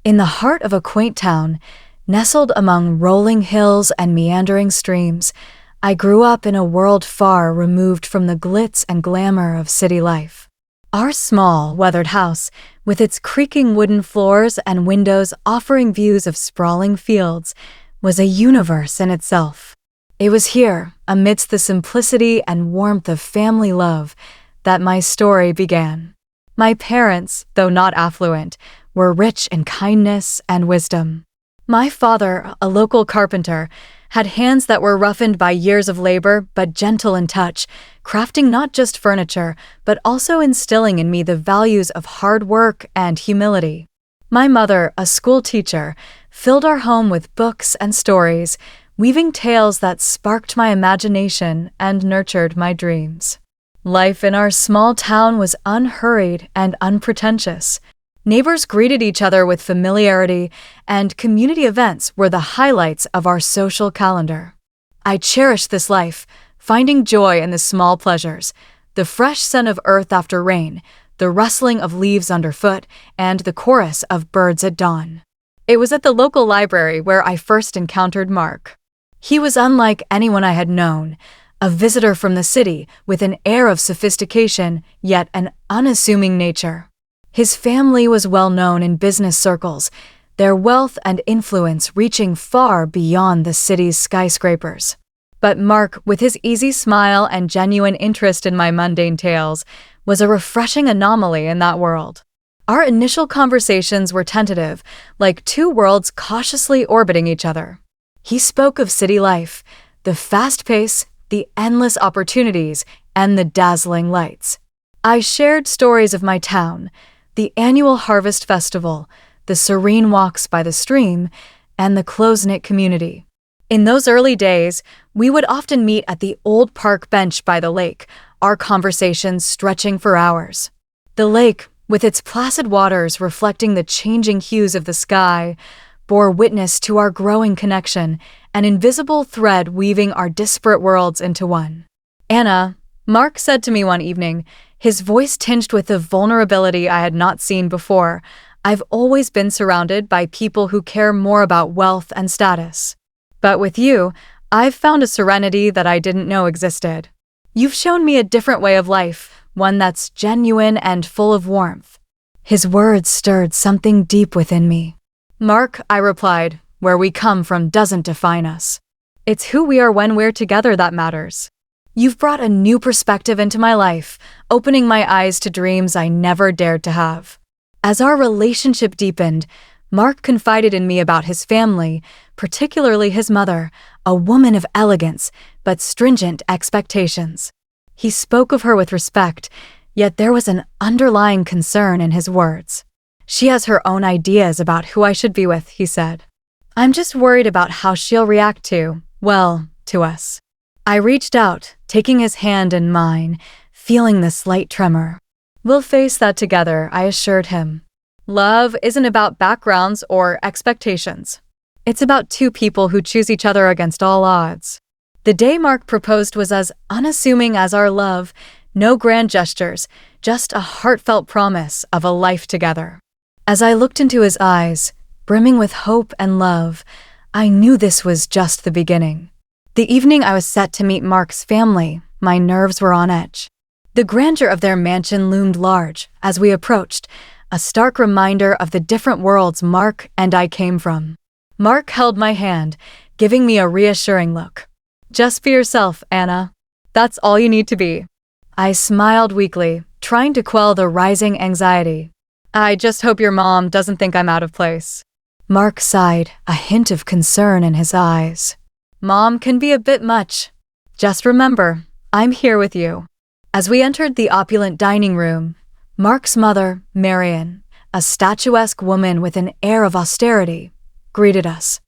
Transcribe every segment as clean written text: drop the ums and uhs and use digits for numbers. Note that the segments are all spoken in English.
In the heart of a quaint town, nestled among rolling hills and meandering streams, I grew up in a world far removed from the glitz and glamour of city life. Our small, weathered house, with its creaking wooden floors and windows offering views of sprawling fields, was a universe in itself. It was here, amidst the simplicity and warmth of family love, that my story began. My parents, though not affluent, were rich in kindness and wisdom. My father, a local carpenter, had hands that were roughened by years of labor but gentle in touch, crafting not just furniture, but also instilling in me the values of hard work and humility. My mother, a school teacher, filled our home with books and stories, weaving tales that sparked my imagination and nurtured my dreams. Life in our small town was unhurried and unpretentious. Neighbors greeted each other with familiarity, and community events were the highlights of our social calendar. I cherished this life, finding joy in the small pleasures, the fresh scent of earth after rain, the rustling of leaves underfoot, and the chorus of birds at dawn. It was at the local library where I first encountered Mark. He was unlike anyone I had known, a visitor from the city with an air of sophistication, yet an unassuming nature. His family was well known in business circles, their wealth and influence reaching far beyond the city's skyscrapers. But Mark, with his easy smile and genuine interest in my mundane tales, was a refreshing anomaly in that world. Our initial conversations were tentative, like two worlds cautiously orbiting each other. He spoke of city life, the fast pace, the endless opportunities, and the dazzling lights. I shared stories of my town, the annual harvest festival, the serene walks by the stream, and the close-knit community. In those early days, we would often meet at the old park bench by the lake, our conversations stretching for hours. The lake, with its placid waters reflecting the changing hues of the sky, bore witness to our growing connection, an invisible thread weaving our disparate worlds into one. "Anna," Mark said to me one evening, his voice tinged with a vulnerability I had not seen before, "I've always been surrounded by people who care more about wealth and status. But with you, I've found a serenity that I didn't know existed. You've shown me a different way of life, one that's genuine and full of warmth." His words stirred something deep within me. "Mark," I replied, "where we come from doesn't define us. It's who we are when we're together that matters. You've brought a new perspective into my life, opening my eyes to dreams I never dared to have." As our relationship deepened, Mark confided in me about his family, particularly his mother, a woman of elegance but stringent expectations. He spoke of her with respect, yet there was an underlying concern in his words. "She has her own ideas about who I should be with," he said. "I'm just worried about how she'll react to us." I reached out, taking his hand in mine, feeling the slight tremor. "We'll face that together," I assured him. "Love isn't about backgrounds or expectations. It's about two people who choose each other against all odds." The day Mark proposed was as unassuming as our love, no grand gestures, just a heartfelt promise of a life together. As I looked into his eyes, brimming with hope and love, I knew this was just the beginning. The evening I was set to meet Mark's family, my nerves were on edge. The grandeur of their mansion loomed large as we approached, a stark reminder of the different worlds Mark and I came from. Mark held my hand, giving me a reassuring look. "Just be yourself, Anna. That's all you need to be." I smiled weakly, trying to quell the rising anxiety. "I just hope your mom doesn't think I'm out of place." Mark sighed, a hint of concern in his eyes. "Mom can be a bit much. Just remember, I'm here with you." As we entered the opulent dining room, Mark's mother, Marion, a statuesque woman with an air of austerity, greeted us.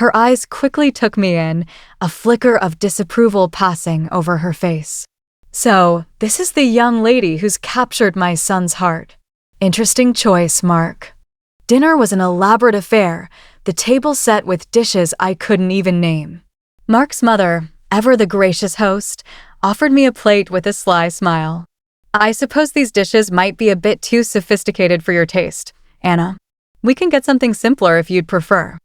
Her eyes quickly took me in, a flicker of disapproval passing over her face. "So, this is the young lady who's captured my son's heart. Interesting choice, Mark." Dinner was an elaborate affair, the table set with dishes I couldn't even name. Mark's mother, ever the gracious host, offered me a plate with a sly smile. "I suppose these dishes might be a bit too sophisticated for your taste, Anna." We can get something simpler if you'd prefer.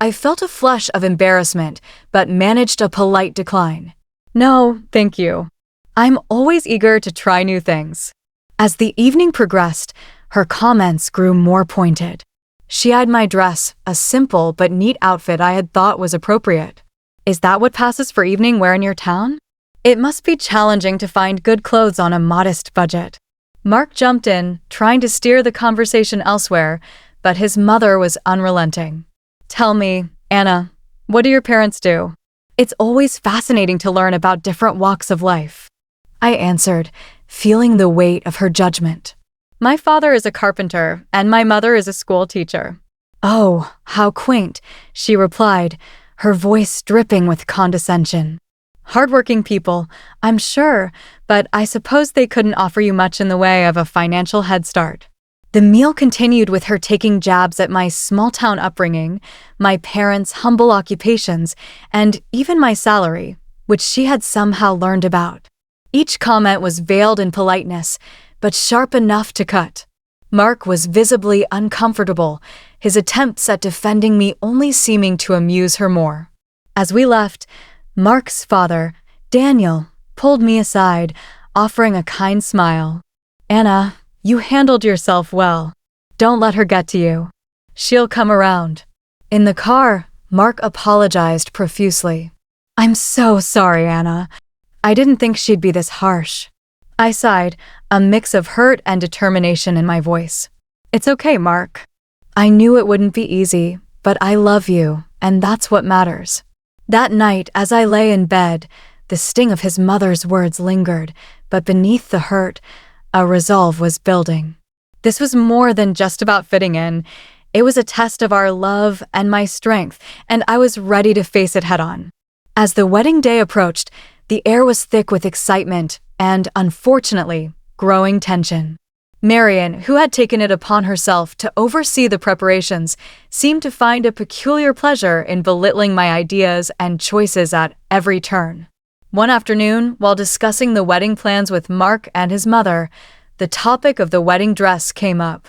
I felt a flush of embarrassment, but managed a polite decline. No, thank you. I'm always eager to try new things. As the evening progressed, her comments grew more pointed. She eyed my dress, a simple but neat outfit I had thought was appropriate. Is that what passes for evening wear in your town? It must be challenging to find good clothes on a modest budget. Mark jumped in, trying to steer the conversation elsewhere, but his mother was unrelenting. Tell me, Anna, what do your parents do? It's always fascinating to learn about different walks of life. I answered, feeling the weight of her judgment. My father is a carpenter, and my mother is a school teacher. Oh, how quaint, she replied, her voice dripping with condescension. Hardworking people, I'm sure, but I suppose they couldn't offer you much in the way of a financial head start. The meal continued with her taking jabs at my small-town upbringing, my parents' humble occupations, and even my salary, which she had somehow learned about. Each comment was veiled in politeness, but sharp enough to cut. Mark was visibly uncomfortable, his attempts at defending me only seeming to amuse her more. As we left, Mark's father, Daniel, pulled me aside, offering a kind smile. Anna, you handled yourself well. Don't let her get to you. She'll come around. In the car, Mark apologized profusely. I'm so sorry, Anna. I didn't think she'd be this harsh. I sighed, a mix of hurt and determination in my voice. It's okay, Mark. I knew it wouldn't be easy, but I love you, and that's what matters. That night, as I lay in bed, the sting of his mother's words lingered, but beneath the hurt, a resolve was building. This was more than just about fitting in. It was a test of our love and my strength, and I was ready to face it head-on. As the wedding day approached, the air was thick with excitement and, unfortunately, growing tension. Marian, who had taken it upon herself to oversee the preparations, seemed to find a peculiar pleasure in belittling my ideas and choices at every turn. One afternoon, while discussing the wedding plans with Mark and his mother, the topic of the wedding dress came up.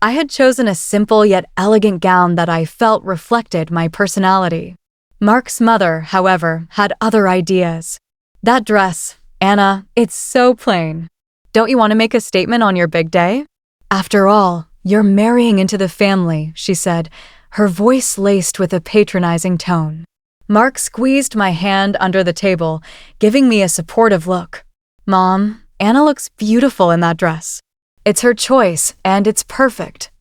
I had chosen a simple yet elegant gown that I felt reflected my personality. Mark's mother, however, had other ideas. That dress, Anna, it's so plain. Don't you want to make a statement on your big day? After all, you're marrying into the family, she said, her voice laced with a patronizing tone. Mark squeezed my hand under the table, giving me a supportive look. Mom, Anna looks beautiful in that dress. It's her choice, and it's perfect.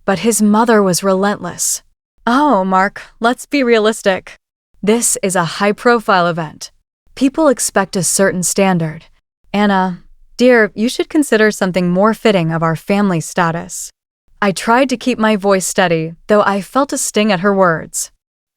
But his mother was relentless. Oh, Mark, let's be realistic. This is a high-profile event. People expect a certain standard. Anna, dear, you should consider something more fitting of our family status. I tried to keep my voice steady, though I felt a sting at her words.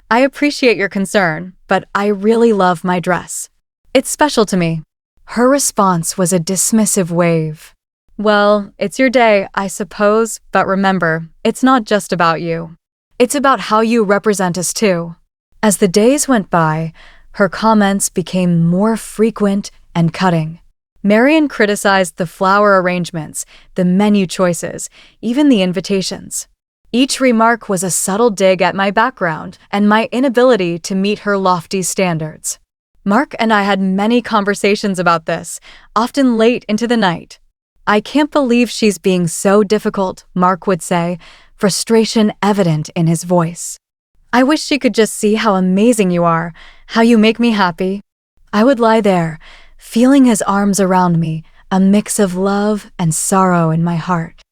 I appreciate your concern, but I really love my dress. It's special to me. Her response was a dismissive wave. Well, it's your day, I suppose, but remember, it's not just about you. It's about how you represent us too. As the days went by, her comments became more frequent and cutting. Marian criticized the flower arrangements, the menu choices, even the invitations. Each remark was a subtle dig at my background and my inability to meet her lofty standards. Mark and I had many conversations about this, often late into the night. I can't believe she's being so difficult, Mark would say, frustration evident in his voice. I wish she could just see how amazing you are, how you make me happy. I would lie there, feeling his arms around me, a mix of love and sorrow in my heart.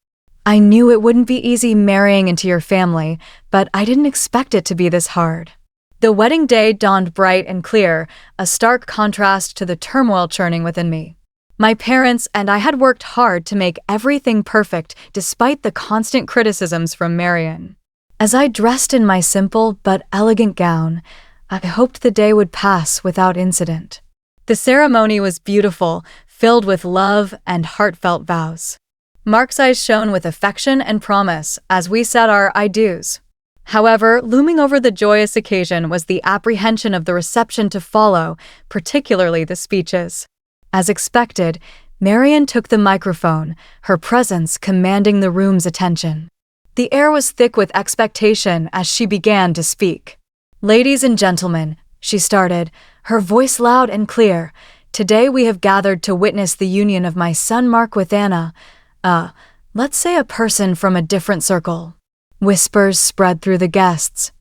I knew it wouldn't be easy marrying into your family, but I didn't expect it to be this hard. The wedding day dawned bright and clear, a stark contrast to the turmoil churning within me. My parents and I had worked hard to make everything perfect despite the constant criticisms from Marian. As I dressed in my simple but elegant gown, I hoped the day would pass without incident. The ceremony was beautiful, filled with love and heartfelt vows. Mark's eyes shone with affection and promise as we said our I do's. However, looming over the joyous occasion was the apprehension of the reception to follow, particularly the speeches. As expected, Marian took the microphone, her presence commanding the room's attention. The air was thick with expectation as she began to speak. "Ladies and gentlemen," she started, her voice loud and clear, "today we have gathered to witness the union of my son Mark with Anna, let's say a person from a different circle." Whispers spread through the guests.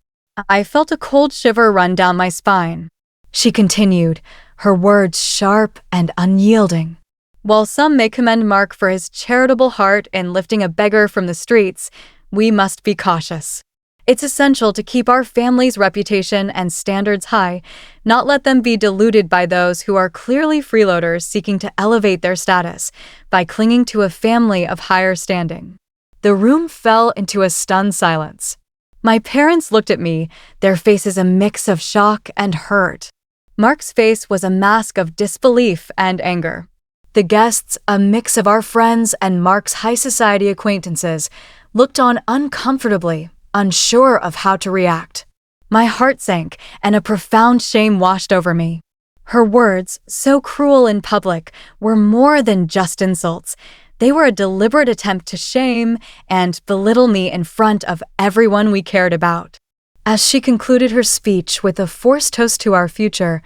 I felt a cold shiver run down my spine. She continued, her words sharp and unyielding. "While some may commend Mark for his charitable heart in lifting a beggar from the streets, we must be cautious. It's essential to keep our family's reputation and standards high, not let them be diluted by those who are clearly freeloaders seeking to elevate their status by clinging to a family of higher standing." The room fell into a stunned silence. My parents looked at me, their faces a mix of shock and hurt. Mark's face was a mask of disbelief and anger. The guests, a mix of our friends and Mark's high society acquaintances, looked on uncomfortably, unsure of how to react. My heart sank, and a profound shame washed over me. Her words, so cruel in public, were more than just insults. They were a deliberate attempt to shame and belittle me in front of everyone we cared about. As she concluded her speech with a forced toast to our future,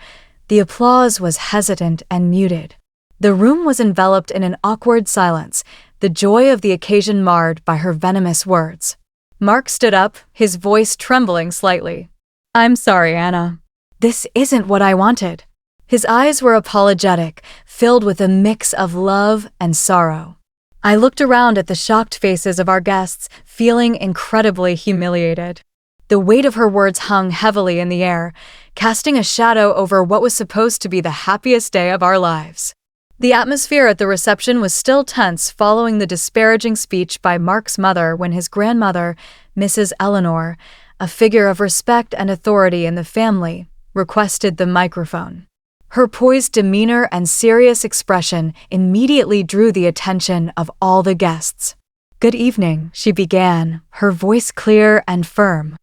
the applause was hesitant and muted. The room was enveloped in an awkward silence, the joy of the occasion marred by her venomous words. Mark stood up, his voice trembling slightly. "I'm sorry, Anna. This isn't what I wanted." His eyes were apologetic, filled with a mix of love and sorrow. I looked around at the shocked faces of our guests, feeling incredibly humiliated. The weight of her words hung heavily in the air, casting a shadow over what was supposed to be the happiest day of our lives. The atmosphere at the reception was still tense following the disparaging speech by Mark's mother when his grandmother, Mrs. Eleanor, a figure of respect and authority in the family, requested the microphone. Her poised demeanor and serious expression immediately drew the attention of all the guests. "Good evening," she began, her voice clear and firm.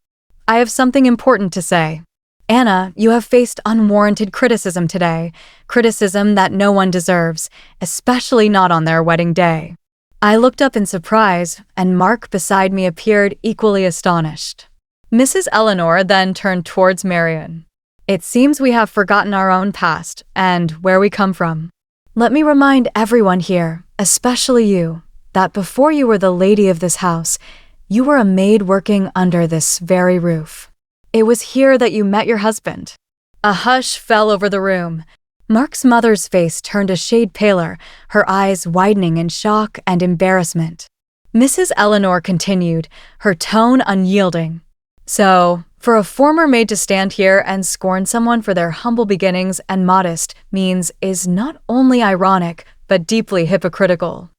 "I have something important to say. Anna, you have faced unwarranted criticism today, criticism that no one deserves, especially not on their wedding day." I looked up in surprise, and Mark beside me appeared equally astonished. Mrs. Eleanor then turned towards Marian. "It seems we have forgotten our own past and where we come from. Let me remind everyone here, especially you, that before you were the lady of this house, you were a maid working under this very roof. It was here that you met your husband." A hush fell over the room. Mark's mother's face turned a shade paler, her eyes widening in shock and embarrassment. Mrs. Eleanor continued, her tone unyielding. "So, for a former maid to stand here and scorn someone for their humble beginnings and modest means is not only ironic, but deeply hypocritical."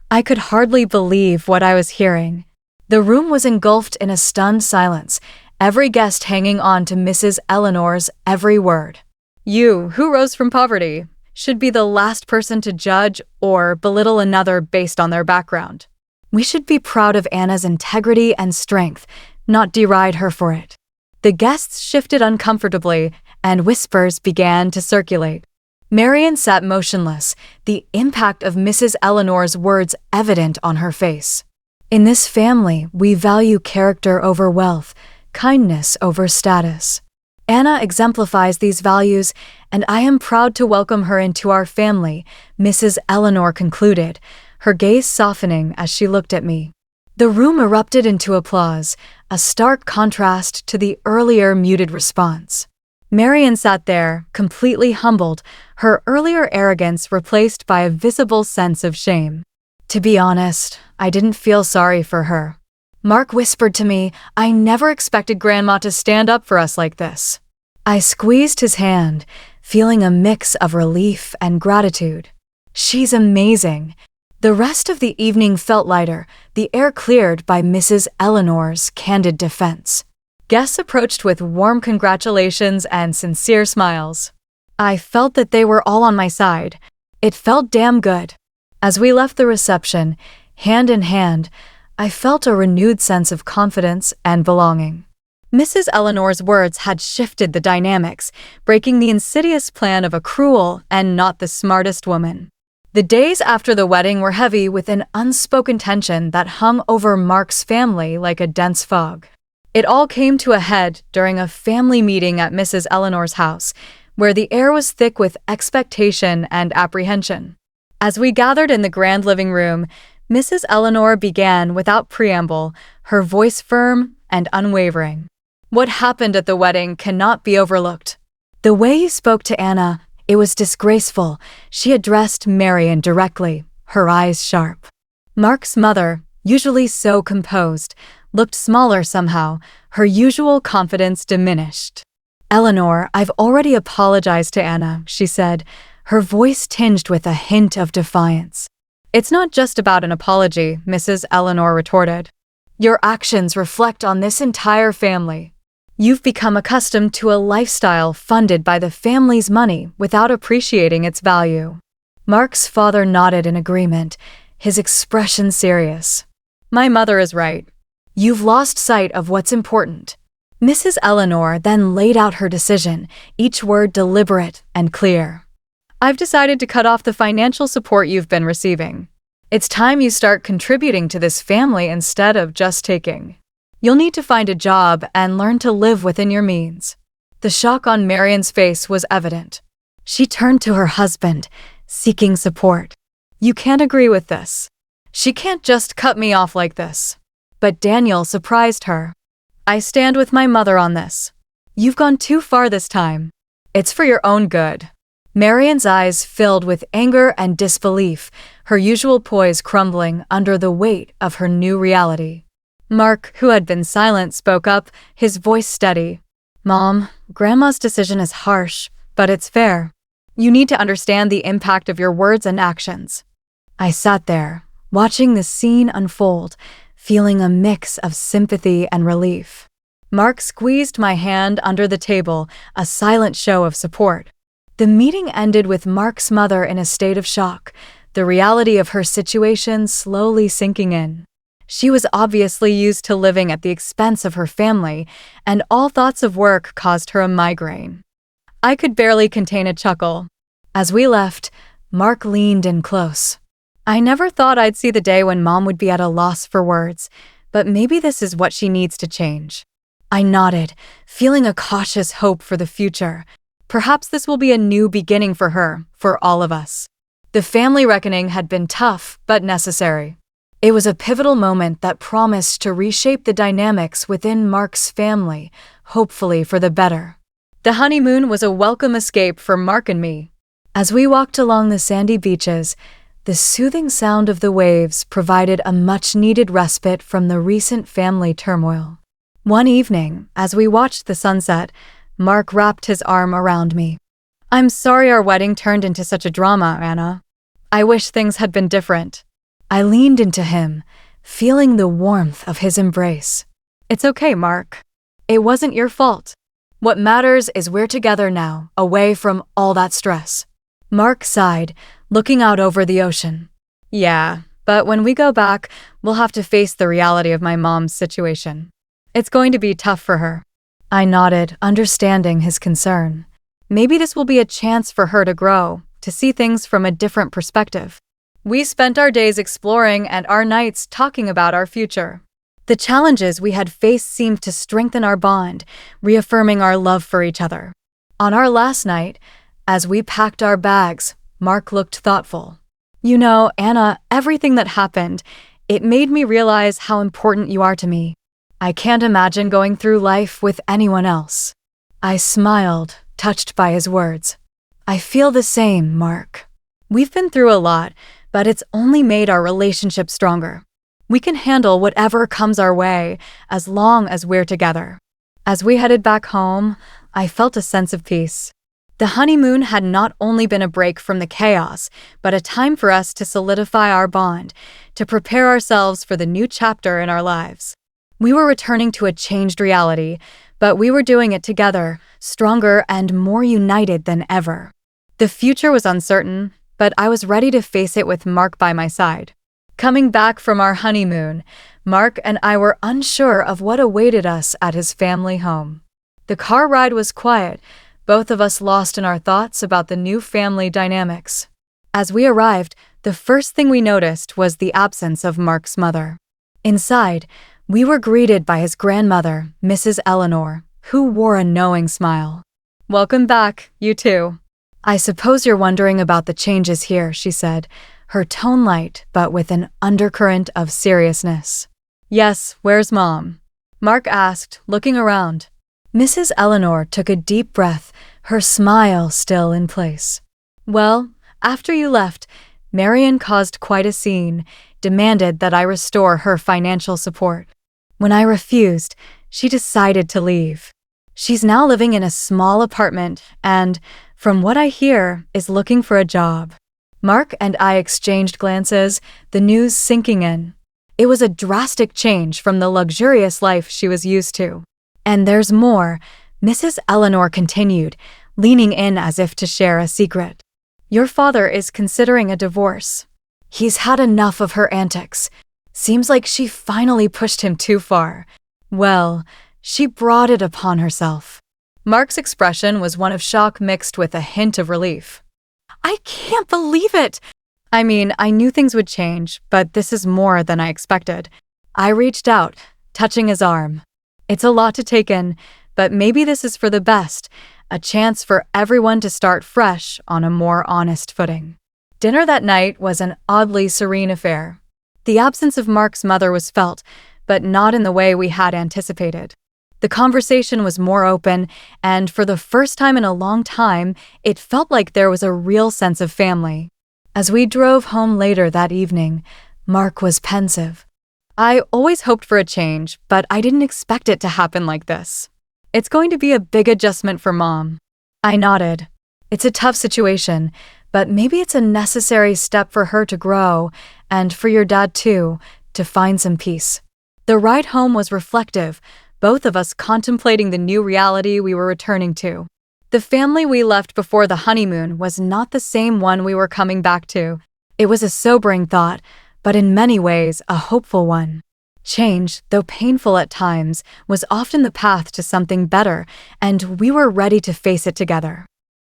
I could hardly believe what I was hearing. The room was engulfed in a stunned silence, every guest hanging on to Mrs. Eleanor's every word. "You, who rose from poverty, should be the last person to judge or belittle another based on their background. We should be proud of Anna's integrity and strength, not deride her for it." The guests shifted uncomfortably, and whispers began to circulate. Marian sat motionless, the impact of Mrs. Eleanor's words evident on her face. "In this family, we value character over wealth, kindness over status. Anna exemplifies these values, and I am proud to welcome her into our family," Mrs. Eleanor concluded, her gaze softening as she looked at me. The room erupted into applause, a stark contrast to the earlier muted response. Marian sat there, completely humbled, her earlier arrogance replaced by a visible sense of shame. To be honest, I didn't feel sorry for her. Mark whispered to me, "I never expected Grandma to stand up for us like this." I squeezed his hand, feeling a mix of relief and gratitude. "She's amazing." The rest of the evening felt lighter, the air cleared by Mrs. Eleanor's candid defense. Guests approached with warm congratulations and sincere smiles. I felt that they were all on my side. It felt damn good. As we left the reception, hand in hand, I felt a renewed sense of confidence and belonging. Mrs. Eleanor's words had shifted the dynamics, breaking the insidious plan of a cruel and not the smartest woman. The days after the wedding were heavy with an unspoken tension that hung over Mark's family like a dense fog. It all came to a head during a family meeting at Mrs. Eleanor's house, where the air was thick with expectation and apprehension. As we gathered in the grand living room, Mrs. Eleanor began without preamble, her voice firm and unwavering. "What happened at the wedding cannot be overlooked. The way you spoke to Anna, it was disgraceful." She addressed Marian directly, her eyes sharp. Mark's mother, usually so composed, looked smaller somehow, her usual confidence diminished. "Eleanor, I've already apologized to Anna," she said, her voice tinged with a hint of defiance. "It's not just about an apology," Mrs. Eleanor retorted. "Your actions reflect on this entire family. You've become accustomed to a lifestyle funded by the family's money without appreciating its value." Mark's father nodded in agreement, his expression serious. "My mother is right. You've lost sight of what's important." Mrs. Eleanor then laid out her decision, each word deliberate and clear. "I've decided to cut off the financial support you've been receiving. It's time you start contributing to this family instead of just taking. You'll need to find a job and learn to live within your means." The shock on Marian's face was evident. She turned to her husband, seeking support. "You can't agree with this. She can't just cut me off like this." But Daniel surprised her. "I stand with my mother on this. You've gone too far this time. It's for your own good." Marian's eyes filled with anger and disbelief, her usual poise crumbling under the weight of her new reality. Mark, who had been silent, spoke up, his voice steady. "Mom, Grandma's decision is harsh, but it's fair. You need to understand the impact of your words and actions." I sat there, watching the scene unfold, feeling a mix of sympathy and relief. Mark squeezed my hand under the table, a silent show of support. The meeting ended with Mark's mother in a state of shock, the reality of her situation slowly sinking in. She was obviously used to living at the expense of her family, and all thoughts of work caused her a migraine. I could barely contain a chuckle. As we left, Mark leaned in close. "I never thought I'd see the day when Mom would be at a loss for words, but maybe this is what she needs to change." I nodded, feeling a cautious hope for the future. Perhaps this will be a new beginning for her, for all of us. The family reckoning had been tough, but necessary. It was a pivotal moment that promised to reshape the dynamics within Mark's family, hopefully for the better. The honeymoon was a welcome escape for Mark and me. As we walked along the sandy beaches, the soothing sound of the waves provided a much-needed respite from the recent family turmoil. One evening, as we watched the sunset, Mark wrapped his arm around me. "I'm sorry our wedding turned into such a drama, Anna. I wish things had been different." I leaned into him, feeling the warmth of his embrace. "It's okay, Mark. It wasn't your fault. What matters is we're together now, away from all that stress." Mark sighed, looking out over the ocean. "Yeah, but when we go back, we'll have to face the reality of my mom's situation. It's going to be tough for her." I nodded, understanding his concern. Maybe this will be a chance for her to grow, to see things from a different perspective. We spent our days exploring and our nights talking about our future. The challenges we had faced seemed to strengthen our bond, reaffirming our love for each other. On our last night, as we packed our bags, Mark looked thoughtful. "You know, Anna, everything that happened, it made me realize how important you are to me. I can't imagine going through life with anyone else." I smiled, touched by his words. "I feel the same, Mark. We've been through a lot, but it's only made our relationship stronger. We can handle whatever comes our way as long as we're together." As we headed back home, I felt a sense of peace. The honeymoon had not only been a break from the chaos, but a time for us to solidify our bond, to prepare ourselves for the new chapter in our lives. We were returning to a changed reality, but we were doing it together, stronger and more united than ever. The future was uncertain, but I was ready to face it with Mark by my side. Coming back from our honeymoon, Mark and I were unsure of what awaited us at his family home. The car ride was quiet, both of us lost in our thoughts about the new family dynamics. As we arrived, the first thing we noticed was the absence of Mark's mother. Inside, we were greeted by his grandmother, Mrs. Eleanor, who wore a knowing smile. "Welcome back, you two. I suppose you're wondering about the changes here," she said, her tone light but with an undercurrent of seriousness. "Yes, where's Mom?" Mark asked, looking around. Mrs. Eleanor took a deep breath, her smile still in place. "Well, after you left, Marion caused quite a scene, demanded that I restore her financial support. When I refused, she decided to leave. She's now living in a small apartment and, from what I hear, is looking for a job." Mark and I exchanged glances, the news sinking in. It was a drastic change from the luxurious life she was used to. "And there's more," Mrs. Eleanor continued, leaning in as if to share a secret. "Your father is considering a divorce. He's had enough of her antics. Seems like she finally pushed him too far. Well, she brought it upon herself." Mark's expression was one of shock mixed with a hint of relief. "I can't believe it!" "I mean, I knew things would change, but this is more than I expected." I reached out, touching his arm. "It's a lot to take in, but maybe this is for the best, a chance for everyone to start fresh on a more honest footing." Dinner that night was an oddly serene affair. The absence of Mark's mother was felt, but not in the way we had anticipated. The conversation was more open, and for the first time in a long time, it felt like there was a real sense of family. As we drove home later that evening, Mark was pensive. "I always hoped for a change, but I didn't expect it to happen like this. It's going to be a big adjustment for Mom." I nodded. "It's a tough situation, but maybe it's a necessary step for her to grow, and for your dad too, to find some peace." The ride home was reflective, both of us contemplating the new reality we were returning to. The family we left before the honeymoon was not the same one we were coming back to. It was a sobering thought, but in many ways a hopeful one. Change, though painful at times, was often the path to something better, and we were ready to face it together.